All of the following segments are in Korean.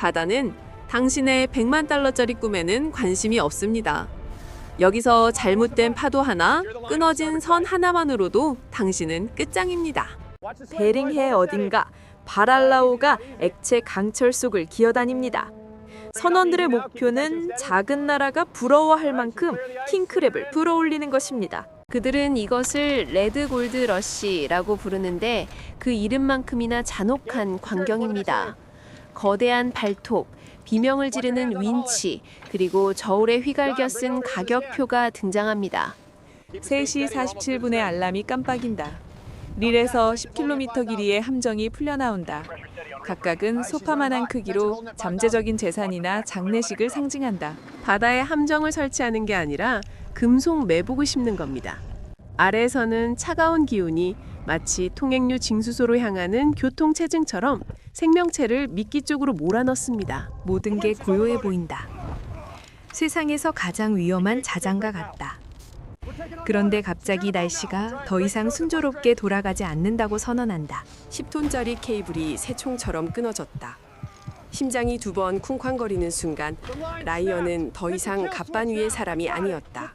바다는 당신의 100만 달러짜리 꿈에는 관심이 없습니다. 여기서 잘못된 파도 하나, 끊어진 선 하나만으로도 당신은 끝장입니다. 베링해 어딘가 바랄라오가 액체 강철 속을 기어다닙니다. 선원들의 목표는 작은 나라가 부러워할 만큼 킹크랩을 불어올리는 것입니다. 그들은 이것을 레드 골드 러시라고 부르는데 그 이름만큼이나 잔혹한 광경입니다. 거대한 발톱, 비명을 지르는 윈치, 그리고 저울에 휘갈겨 쓴 가격표가 등장합니다. 3시 47분에 알람이 깜빡인다. 릴에서 10km 길이의 함정이 풀려나온다. 각각은 소파만한 크기로 잠재적인 재산이나 장례식을 상징한다. 바다에 함정을 설치하는 게 아니라 금속 매복을 심는 겁니다. 아래에서는 차가운 기운이 마치 통행류 징수소로 향하는 교통체증처럼 생명체를 미끼 쪽으로 몰아넣습니다. 모든 게 고요해 보인다. 세상에서 가장 위험한 자장가 같다. 그런데 갑자기 날씨가 더 이상 순조롭게 돌아가지 않는다고 선언한다. 10톤짜리 케이블이 새총처럼 끊어졌다. 심장이 2번 쿵쾅거리는 순간 라이언은 더 이상 갑반 위의 사람이 아니었다.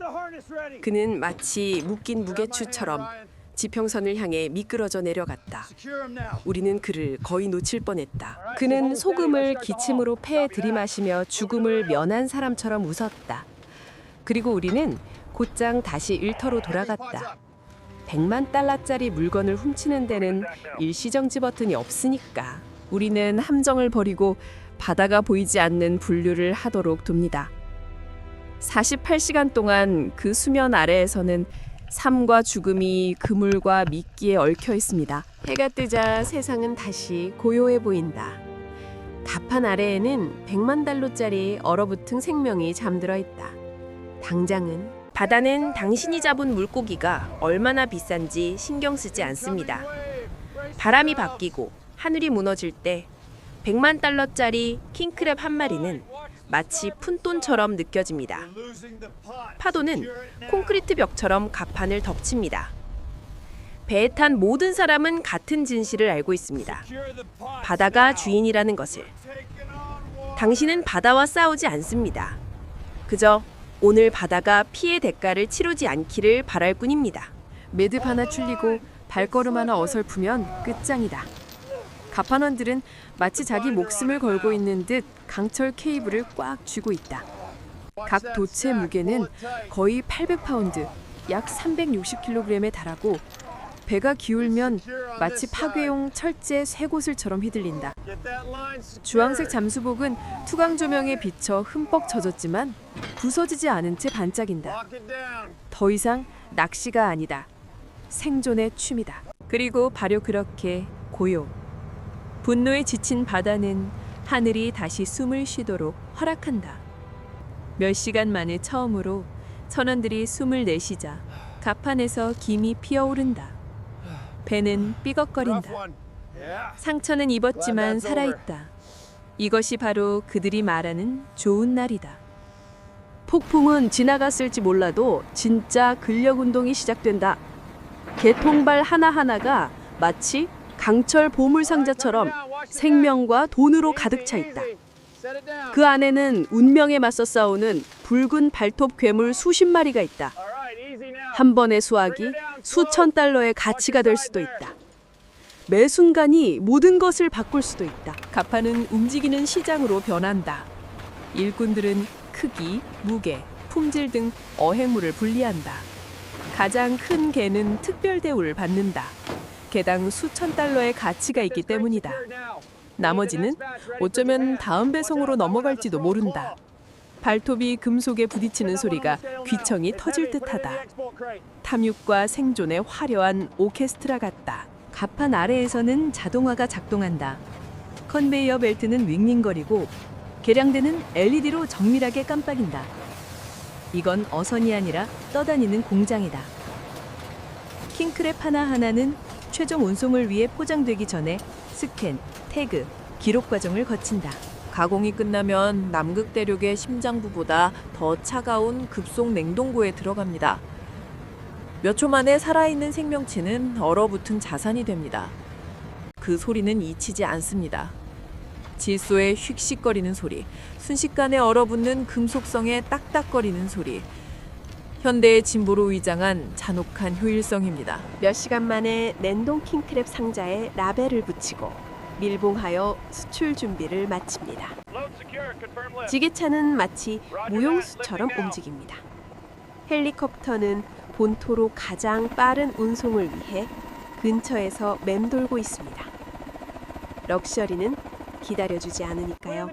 그는 마치 묶인 무게추처럼 지평선을 향해 미끄러져 내려갔다. 우리는 그를 거의 놓칠 뻔했다. 그는 소금을 기침으로 폐에 들이마시며 죽음을 면한 사람처럼 웃었다. 그리고 우리는 곧장 다시 일터로 돌아갔다. 100만 달러짜리 물건을 훔치는 데는 일시정지 버튼이 없으니까. 우리는 함정을 버리고 바다가 보이지 않는 분류를 하도록 둡니다. 48시간 동안 그 수면 아래에서는 삶과 죽음이 그물과 미끼에 얽혀 있습니다. 해가 뜨자 세상은 다시 고요해 보인다. 갑판 아래에는 100만 달러짜리 얼어붙은 생명이 잠들어 있다. 당장은 바다는 당신이 잡은 물고기가 얼마나 비싼지 신경 쓰지 않습니다. 바람이 바뀌고 하늘이 무너질 때 100만 달러짜리 킹크랩 한 마리는 마치 푼돈처럼 느껴집니다. 파도는 콘크리트 벽처럼 갑판을 덮칩니다. 배에 탄 모든 사람은 같은 진실을 알고 있습니다. 바다가 주인이라는 것을. 당신은 바다와 싸우지 않습니다. 그저 오늘 바다가 피해 대가를 치르지 않기를 바랄 뿐입니다. 매듭 하나 출리고 발걸음 하나 어설프면 끝장이다. 갑판원들은 마치 자기 목숨을 걸고 있는 듯 강철 케이블을 꽉 쥐고 있다. 각 돛의 무게는 거의 800파운드, 약 360kg에 달하고 배가 기울면 마치 파괴용 철제 쇠고슬처럼 휘둘린다. 주황색 잠수복은 투광 조명에 비쳐 흠뻑 젖었지만 부서지지 않은 채 반짝인다. 더 이상 낚시가 아니다. 생존의 춤이다. 그리고 바로 그렇게 고요. 분노에 지친 바다는 하늘이 다시 숨을 쉬도록 허락한다. 몇 시간 만에 처음으로 선원들이 숨을 내쉬자 갑판에서 김이 피어오른다. 배는 삐걱거린다. 상처는 입었지만 살아있다. 이것이 바로 그들이 말하는 좋은 날이다. 폭풍은 지나갔을지 몰라도 진짜 근력 운동이 시작된다. 개통발 하나하나가 마치 강철 보물상자처럼 생명과 돈으로 가득 차 있다. 그 안에는 운명에 맞서 싸우는 붉은 발톱 괴물 수십 마리가 있다. 한 번의 수확이 수천 달러의 가치가 될 수도 있다. 매 순간이 모든 것을 바꿀 수도 있다. 갑판은 움직이는 시장으로 변한다. 일꾼들은 크기, 무게, 품질 등 어획물을 분리한다. 가장 큰 개는 특별 대우를 받는다. 개당 수천 달러의 가치가 있기 때문이다. 나머지는 어쩌면 다음 배송으로 넘어갈지도 모른다. 발톱이 금속에 부딪히는 소리가 귀청이 터질 듯하다. 탐욕과 생존의 화려한 오케스트라 같다. 갑판 아래에서는 자동화가 작동한다. 컨베이어 벨트는 윙윙거리고 계량대는 LED로 정밀하게 깜빡인다. 이건 어선이 아니라 떠다니는 공장이다. 킹크랩 하나하나는 최종 운송을 위해 포장되기 전에 스캔, 태그, 기록 과정을 거친다. 가공이 끝나면 남극 대륙의 심장부보다 더 차가운 급속 냉동고에 들어갑니다. 몇 초 만에 살아있는 생명체는 얼어붙은 자산이 됩니다. 그 소리는 잊히지 않습니다. 질소의 휙휙거리는 소리, 순식간에 얼어붙는 금속성의 딱딱거리는 소리. 현대의 진보로 위장한 잔혹한 효율성입니다. 몇 시간 만에 냉동 킹크랩 상자에 라벨을 붙이고 밀봉하여 수출 준비를 마칩니다. 지게차는 마치 무용수처럼 움직입니다. 헬리콥터는 본토로 가장 빠른 운송을 위해 근처에서 맴돌고 있습니다. 럭셔리는 기다려주지 않으니까요.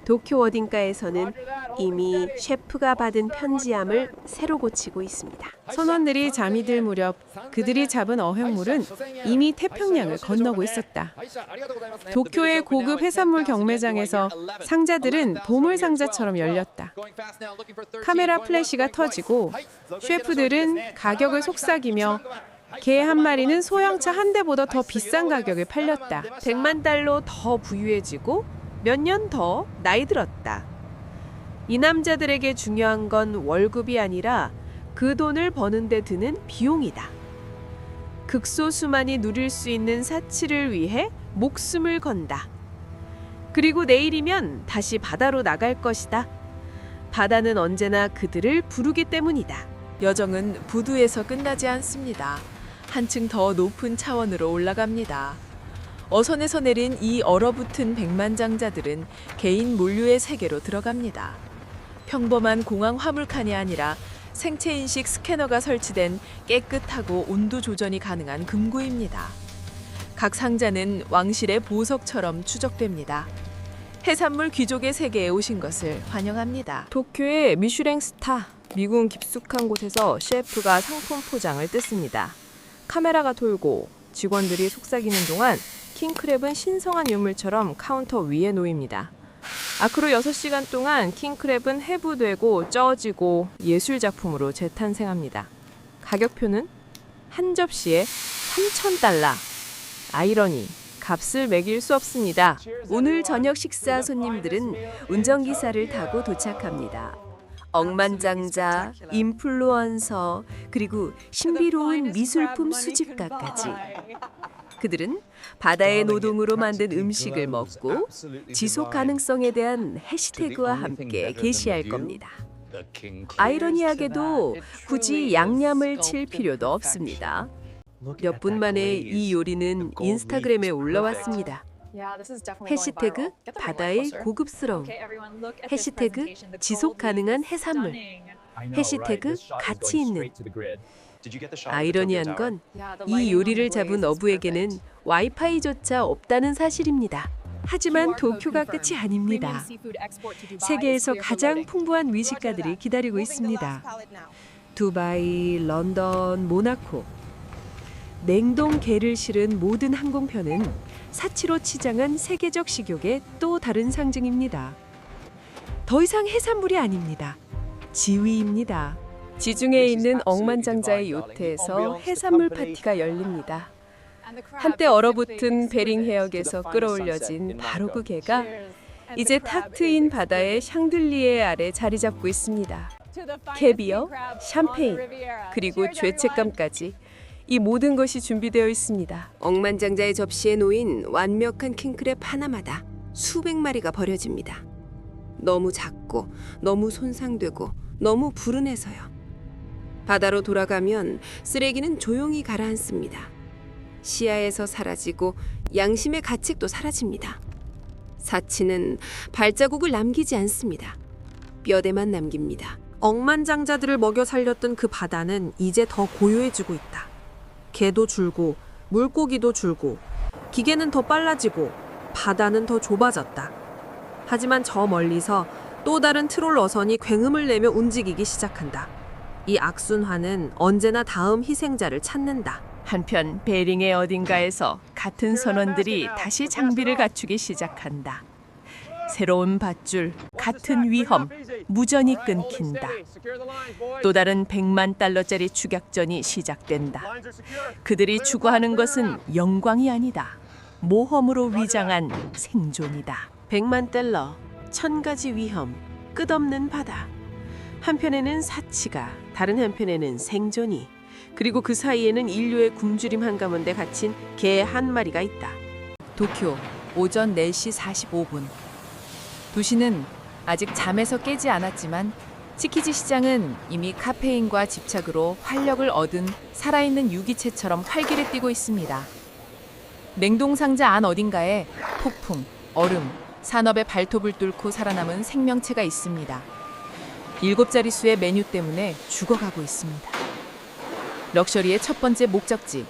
도쿄 어딘가에서는 이미 셰프가 받은 편지함을 새로 고치고 있습니다. 선원들이 잠이 들 무렵 그들이 잡은 어획물은 이미 태평양을 건너고 있었다. 도쿄의 고급 해산물 경매장에서 상자들은 보물 상자처럼 열렸다. 카메라 플래시가 터지고 셰프들은 가격을 속삭이며 개 한 마리는 소형차 한 대보다 더 비싼 가격에 팔렸다. 100만 달러 더 부유해지고 몇 년 더 나이 들었다. 이 남자들에게 중요한 건 월급이 아니라 그 돈을 버는 데 드는 비용이다. 극소수만이 누릴 수 있는 사치를 위해 목숨을 건다. 그리고 내일이면 다시 바다로 나갈 것이다. 바다는 언제나 그들을 부르기 때문이다. 여정은 부두에서 끝나지 않습니다. 한층 더 높은 차원으로 올라갑니다. 어선에서 내린 이 얼어붙은 백만장자들은 개인 물류의 세계로 들어갑니다. 평범한 공항 화물칸이 아니라 생체인식 스캐너가 설치된 깨끗하고 온도 조절이 가능한 금고입니다. 각 상자는 왕실의 보석처럼 추적됩니다. 해산물 귀족의 세계에 오신 것을 환영합니다. 도쿄의 미슐랭 스타, 미군 깊숙한 곳에서 셰프가 상품 포장을 뜯습니다. 카메라가 돌고 직원들이 속삭이는 동안 킹크랩은 신성한 유물처럼 카운터 위에 놓입니다. 앞으로 6시간 동안 킹크랩은 해부되고 쪄지고 예술작품으로 재탄생합니다. 가격표는 한 접시에 3,000달러. 아이러니, 값을 매길 수 없습니다. 오늘 저녁 식사 손님들은 운전기사를 타고 도착합니다. 억만장자, 인플루언서, 그리고 신비로운 미술품 수집가까지. 그들은 바다의 노동으로 만든 음식을 먹고 지속 가능성에 대한 해시태그와 함께 게시할 겁니다. 아이러니하게도 굳이 양념을 칠 필요도 없습니다. 몇 분 만에 이 요리는 인스타그램에 올라왔습니다. 해시태그 바다의 고급스러움, 해시태그 지속 가능한 해산물, 해시태그 가치 있는. 아이러니한 건 이 요리를 잡은 어부에게는 와이파이조차 없다는 사실입니다. 하지만 도쿄가 끝이 아닙니다. 세계에서 가장 풍부한 위식가들이 기다리고 있습니다. 두바이, 런던, 모나코. 냉동 게를 실은 모든 항공편은 사치로 치장한 세계적 식욕의 또 다른 상징입니다. 더 이상 해산물이 아닙니다. 지위입니다. 지중해에 있는 억만장자의 요트에서 해산물 파티가 열립니다. 한때 얼어붙은 베링 해역에서 끌어올려진 바로 그 개가 이제 탁 트인 바다의 샹들리에 아래 자리 잡고 있습니다. 캐비어, 샴페인, 그리고 죄책감까지 이 모든 것이 준비되어 있습니다. 억만장자의 접시에 놓인 완벽한 킹크랩 하나마다 수백 마리가 버려집니다. 너무 작고 너무 손상되고 너무 불운해서요. 바다로 돌아가면 쓰레기는 조용히 가라앉습니다. 시야에서 사라지고 양심의 가책도 사라집니다. 사치는 발자국을 남기지 않습니다. 뼈대만 남깁니다. 억만장자들을 먹여 살렸던 그 바다는 이제 더 고요해지고 있다. 개도 줄고 물고기도 줄고 기계는 더 빨라지고 바다는 더 좁아졌다. 하지만 저 멀리서 또 다른 트롤 어선이 굉음을 내며 움직이기 시작한다. 이 악순환은 언제나 다음 희생자를 찾는다. 한편 베링의 어딘가에서 같은 선원들이 다시 장비를 갖추기 시작한다. 새로운 밧줄, 같은 위험, 무전이 끊긴다. 또 다른 100만 달러짜리 추격전이 시작된다. 그들이 추구하는 것은 영광이 아니다. 모험으로 위장한 생존이다. 100만 달러, 1000가지 위험, 끝없는 바다. 한편에는 사치가, 다른 한편에는 생존이, 그리고 그 사이에는 인류의 굶주림 한가운데 갇힌 개 한 마리가 있다. 도쿄, 오전 4시 45분. 도시는 아직 잠에서 깨지 않았지만 치키지 시장은 이미 카페인과 집착으로 활력을 얻은 살아있는 유기체처럼 활기를 띠고 있습니다. 냉동 상자 안 어딘가에 폭풍, 얼음, 산업의 발톱을 뚫고 살아남은 생명체가 있습니다. 7자릿수의 메뉴 때문에 죽어가고 있습니다. 럭셔리의 첫 번째 목적지,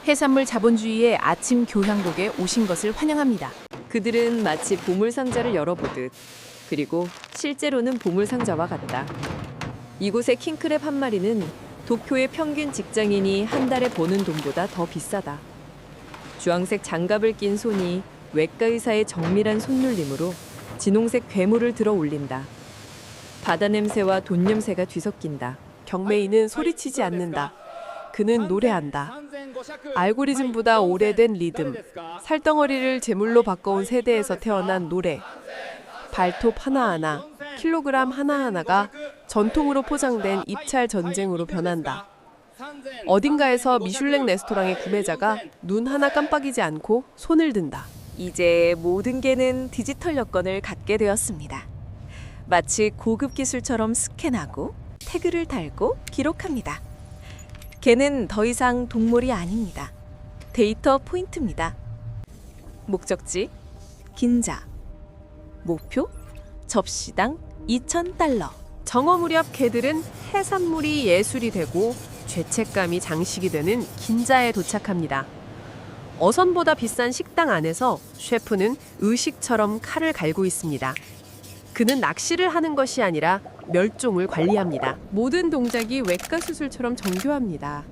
해산물 자본주의의 아침 교향곡에 오신 것을 환영합니다. 그들은 마치 보물상자를 열어보듯, 그리고 실제로는 보물상자와 같다. 이곳의 킹크랩 한 마리는 도쿄의 평균 직장인이 한 달에 버는 돈보다 더 비싸다. 주황색 장갑을 낀 손이 외과 의사의 정밀한 손놀림으로 진홍색 괴물을 들어 올린다. 바다 냄새와 돈 냄새가 뒤섞인다. 경매인은 소리치지 않는다. 그는 노래한다. 알고리즘보다 오래된 리듬, 살덩어리를 제물로 바꿔온 세대에서 태어난 노래. 발톱 하나하나, 킬로그램 하나하나가 전통으로 포장된 입찰 전쟁으로 변한다. 어딘가에서 미슐랭 레스토랑의 구매자가 눈 하나 깜빡이지 않고 손을 든다. 이제 모든 개는 디지털 여권을 갖게 되었습니다. 마치 고급 기술처럼 스캔하고 태그를 달고 기록합니다. 개는 더 이상 동물이 아닙니다. 데이터 포인트입니다. 목적지, 긴자. 목표, 접시당 2,000달러. 정오 무렵 개들은 해산물이 예술이 되고 죄책감이 장식이 되는 긴자에 도착합니다. 어선보다 비싼 식당 안에서 셰프는 의식처럼 칼을 갈고 있습니다. 그는 낚시를 하는 것이 아니라 멸종을 관리합니다. 모든 동작이 외과 수술처럼 정교합니다.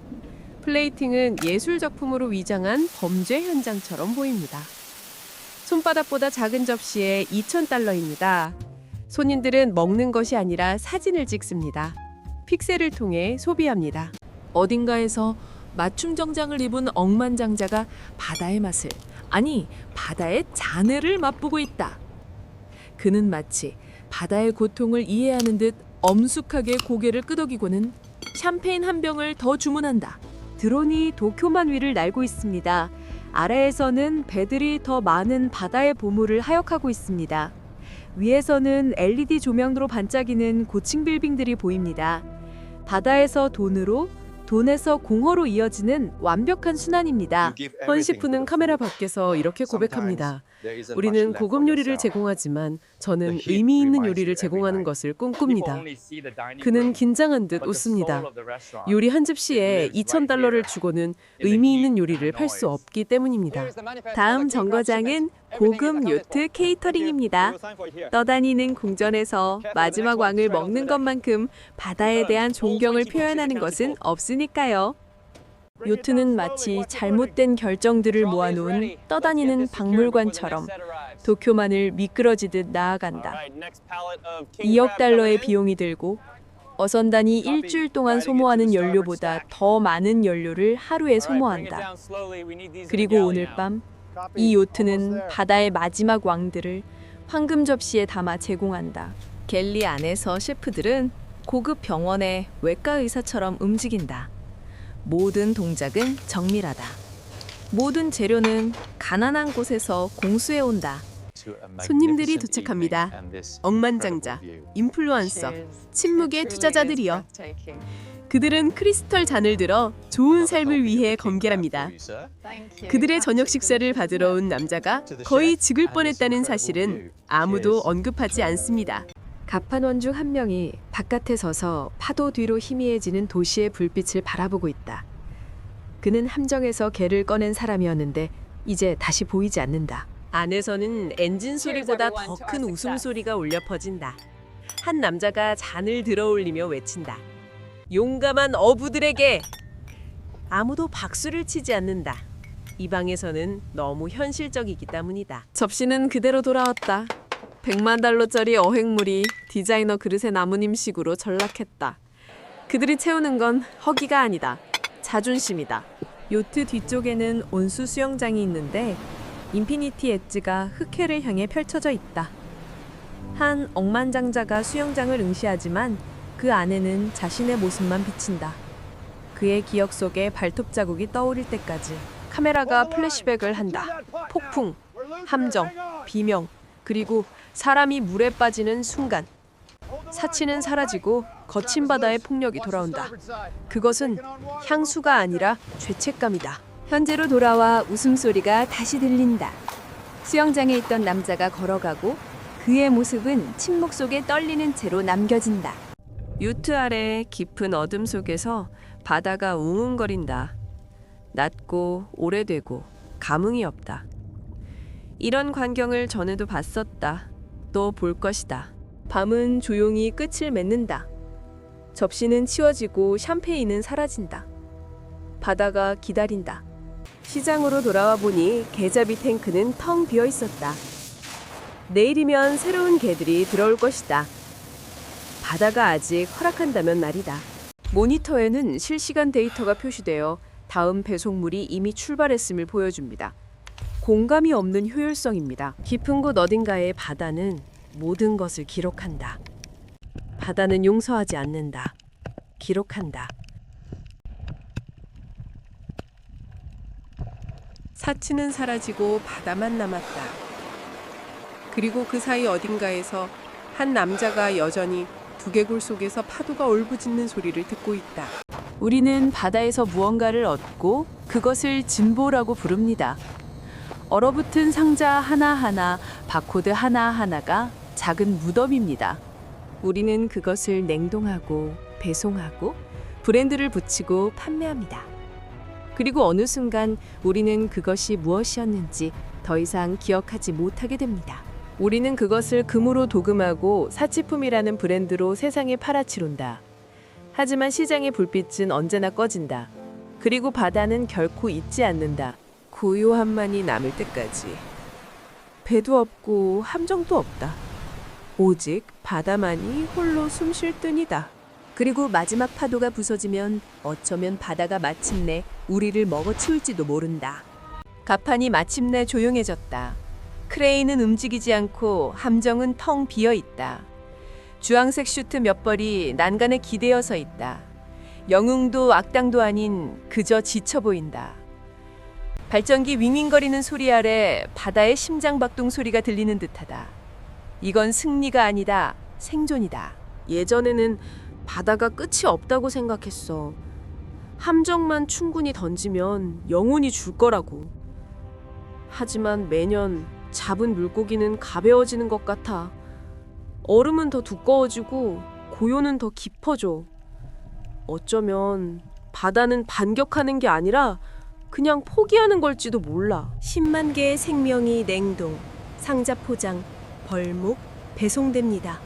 플레이팅은 예술 작품으로 위장한 범죄 현장처럼 보입니다. 손바닥보다 작은 접시에 2,000달러입니다. 손님들은 먹는 것이 아니라 사진을 찍습니다. 픽셀을 통해 소비합니다. 어딘가에서 맞춤 정장을 입은 억만장자가 바다의 맛을, 아니 바다의 잔해를 맛보고 있다. 그는 마치 바다의 고통을 이해하는 듯 엄숙하게 고개를 끄덕이고는 샴페인 한 병을 더 주문한다. 드론이 도쿄만 위를 날고 있습니다. 아래에서는 배들이 더 많은 바다의 보물을 하역하고 있습니다. 위에서는 LED 조명으로 반짝이는 고층 빌딩들이 보입니다. 바다에서 돈으로, 돈에서 공허로 이어지는 완벽한 순환입니다. 헌 시프는 카메라 밖에서 이렇게 고백합니다. 우리는 고급 요리를 제공하지만 저는 의미 있는 요리를 제공하는 것을 꿈꿉니다. 그는 긴장한 듯 웃습니다. 요리 한 접시에 2,000달러를 주고는 의미 있는 요리를 팔 수 없기 때문입니다. 다음 정거장은 고급 요트 케이터링입니다. 떠다니는 궁전에서 마지막 왕을 먹는 것만큼 바다에 대한 존경을 표현하는 것은 없으니까요. 요트는 마치 잘못된 결정들을 모아놓은 떠다니는 박물관처럼 도쿄만을 미끄러지듯 나아간다. 2억 달러의 비용이 들고 어선단이 일주일 동안 소모하는 연료보다 더 많은 연료를 하루에 소모한다. 그리고 오늘 밤 이 요트는 바다의 마지막 왕들을 황금 접시에 담아 제공한다. 갤리 안에서 셰프들은 고급 병원의 외과 의사처럼 움직인다. 모든 동작은 정밀하다. 모든 재료는 가난한 곳에서 공수해 온다. 손님들이 도착합니다. 억만장자, 인플루언서, 침묵의 투자자들이여. 그들은 크리스털 잔을 들어 좋은 삶을 위해 검결합니다. 그들의 저녁 식사를 받으러 온 남자가 거의 죽을 뻔했다는 사실은 아무도 언급하지 않습니다. 갑판원 중 한 명이 바깥에 서서 파도 뒤로 희미해지는 도시의 불빛을 바라보고 있다. 그는 함정에서 개를 꺼낸 사람이었는데 이제 다시 보이지 않는다. 안에서는 엔진 소리보다 더 큰 웃음소리가 울려 퍼진다. 한 남자가 잔을 들어올리며 외친다. 용감한 어부들에게! 아무도 박수를 치지 않는다. 이 방에서는 너무 현실적이기 때문이다. 접시는 그대로 돌아왔다. 100만 달러짜리 어획물이 디자이너 그릇의 나무님식으로 전락했다. 그들이 채우는 건 허기가 아니다. 자존심이다. 요트 뒤쪽에는 온수 수영장이 있는데 인피니티 엣지가 흑해를 향해 펼쳐져 있다. 한 억만장자가 수영장을 응시하지만 그 안에는 자신의 모습만 비친다. 그의 기억 속에 발톱 자국이 떠오를 때까지. 카메라가 플래시백을 한다. 폭풍. 함정, 비명, 그리고 사람이 물에 빠지는 순간. 사치는 사라지고 거친 바다의 폭력이 돌아온다. 그것은 향수가 아니라 죄책감이다. 현재로 돌아와 웃음소리가 다시 들린다. 수영장에 있던 남자가 걸어가고 그의 모습은 침묵 속에 떨리는 채로 남겨진다. 유트 아래 깊은 어둠 속에서 바다가 웅웅거린다. 낮고 오래되고 감흥이 없다. 이런 광경을 전에도 봤었다. 또 볼 것이다. 밤은 조용히 끝을 맺는다. 접시는 치워지고 샴페인은 사라진다. 바다가 기다린다. 시장으로 돌아와 보니 게잡이 탱크는 텅 비어 있었다. 내일이면 새로운 개들이 들어올 것이다. 바다가 아직 허락한다면 말이다. 모니터에는 실시간 데이터가 표시되어 다음 배송물이 이미 출발했음을 보여줍니다. 공감이 없는 효율성입니다. 깊은 곳 어딘가의 바다는 모든 것을 기록한다. 바다는 용서하지 않는다. 기록한다. 사치는 사라지고 바다만 남았다. 그리고 그 사이 어딘가에서 한 남자가 여전히 두개골 속에서 파도가 울부짖는 소리를 듣고 있다. 우리는 바다에서 무언가를 얻고 그것을 진보라고 부릅니다. 얼어붙은 상자 하나하나, 바코드 하나하나가 작은 무덤입니다. 우리는 그것을 냉동하고 배송하고 브랜드를 붙이고 판매합니다. 그리고 어느 순간 우리는 그것이 무엇이었는지 더 이상 기억하지 못하게 됩니다. 우리는 그것을 금으로 도금하고 사치품이라는 브랜드로 세상에 팔아치운다. 하지만 시장의 불빛은 언제나 꺼진다. 그리고 바다는 결코 잊지 않는다. 고요함만이 남을 때까지. 배도 없고 함정도 없다. 오직 바다만이 홀로 숨 쉴 뿐이다. 그리고 마지막 파도가 부서지면 어쩌면 바다가 마침내 우리를 먹어치울지도 모른다. 갑판이 마침내 조용해졌다. 크레인은 움직이지 않고 함정은 텅 비어 있다. 주황색 슈트 몇 벌이 난간에 기대어 서 있다. 영웅도 악당도 아닌 그저 지쳐 보인다. 발전기 윙윙거리는 소리 아래 바다의 심장박동 소리가 들리는 듯하다. 이건 승리가 아니다. 생존이다. 예전에는 바다가 끝이 없다고 생각했어. 함정만 충분히 던지면 영혼이 줄 거라고. 하지만 매년 잡은 물고기는 가벼워지는 것 같아. 얼음은 더 두꺼워지고 고요는 더 깊어져. 어쩌면 바다는 반격하는 게 아니라 그냥 포기하는 걸지도 몰라. 10만 개의 생명이 냉동, 상자 포장, 벌목, 배송됩니다.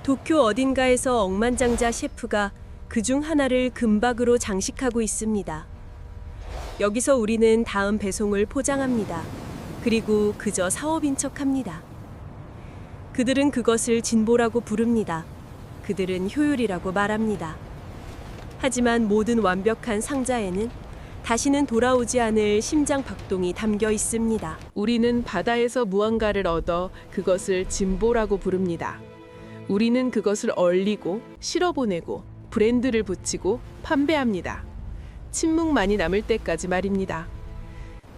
도쿄 어딘가에서 억만장자 셰프가 그중 하나를 금박으로 장식하고 있습니다. 여기서 우리는 다음 배송을 포장합니다. 그리고 그저 사업인 척합니다. 그들은 그것을 진보라고 부릅니다. 그들은 효율이라고 말합니다. 하지만 모든 완벽한 상자에는 다시는 돌아오지 않을 심장 박동이 담겨 있습니다. 우리는 바다에서 무언가를 얻어 그것을 진보라고 부릅니다. 우리는 그것을 얼리고 실어보내고 브랜드를 붙이고 판매합니다. 침묵만이 남을 때까지 말입니다.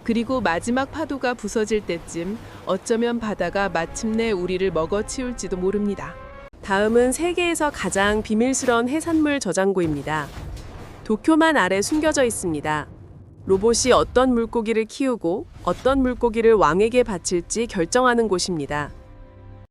그리고 마지막 파도가 부서질 때쯤 어쩌면 바다가 마침내 우리를 먹어치울지도 모릅니다. 다음은 세계에서 가장 비밀스러운 해산물 저장고입니다. 도쿄만 아래 숨겨져 있습니다. 로봇이 어떤 물고기를 키우고 어떤 물고기를 왕에게 바칠지 결정하는 곳입니다.